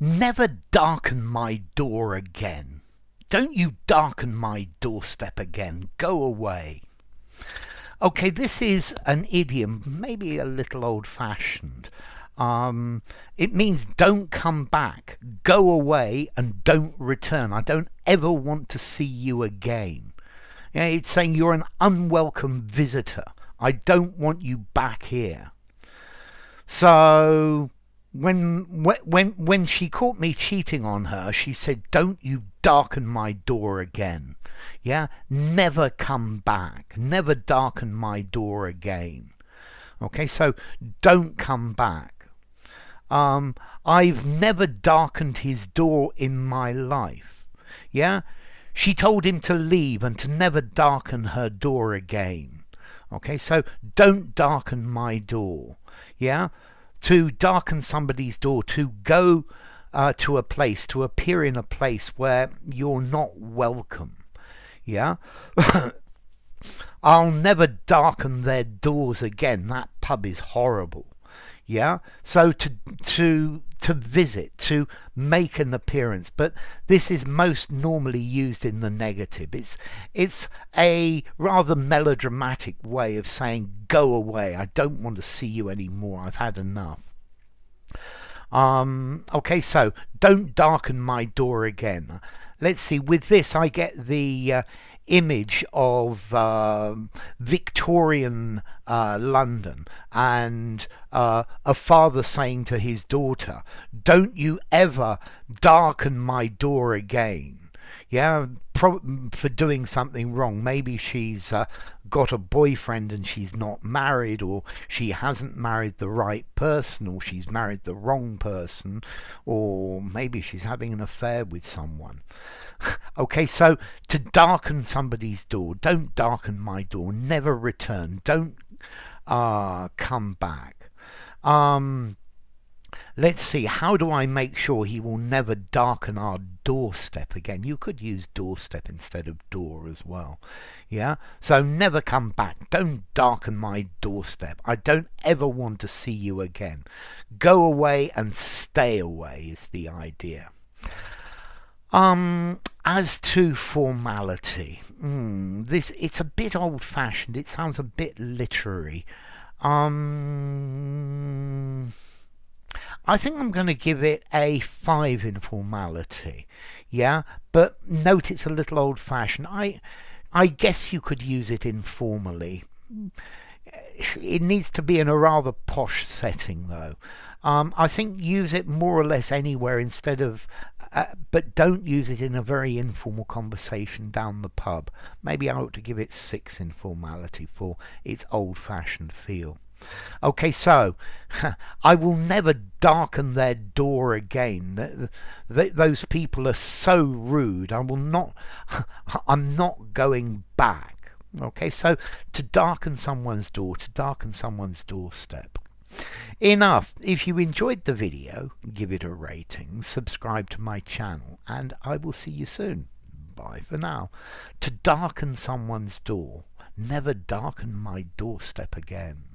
Never darken my door again. Don't you darken my doorstep again. Go away. Okay, this is an idiom, maybe a little old-fashioned. It means don't come back, go away, and don't return. I don't ever want to see you again. Yeah, it's saying you're an unwelcome visitor. I don't want you back here. So when she caught me cheating on her, she said, "Don't you darken my door again." Yeah, never come back. Never darken my door again. Okay, so don't come back. I've never darkened his door in my life. Yeah, she told him to leave and to never darken her door again. Okay, so don't darken my door. Yeah, to darken somebody's door, to go to a place, to appear in a place where you're not welcome. Yeah, I'll never darken their doors again. That pub is horrible. Yeah, so to visit, to make an appearance, but this is most normally used in the negative. It's a rather melodramatic way of saying go away. I don't want to see you anymore. I've had enough. Okay, so don't darken my door again. Let's see. With this, I get the image of Victorian London and a father saying to his daughter, "Don't you ever darken my door again." Yeah, for doing something wrong. Maybe she's got a boyfriend and she's not married, or she hasn't married the right person, or she's married the wrong person, or maybe she's having an affair with someone. Okay, so to darken somebody's door, don't darken my door, never return, don't come back. Let's see, how do I make sure he will never darken our doorstep again? You could use doorstep instead of door as well. Yeah, so never come back, don't darken my doorstep. I don't ever want to see you again. Go away and stay away is the idea. As to formality, it's a bit old-fashioned. It sounds a bit literary. I think I'm going to give it a 5 in formality. Yeah, but note it's a little old-fashioned. I guess you could use it informally. It needs to be in a rather posh setting, though. I think use it more or less anywhere instead of, but don't use it in a very informal conversation down the pub. Maybe I ought to give it 6 in formality for its old-fashioned feel. Okay, so I will never darken their door again. Those people are so rude. I will not. I'm not going back. Okay, so to darken someone's door, to darken someone's doorstep. Enough. If you enjoyed the video, give it a rating, subscribe to my channel, and I will see you soon. Bye for now. To darken someone's door, never darken my doorstep again.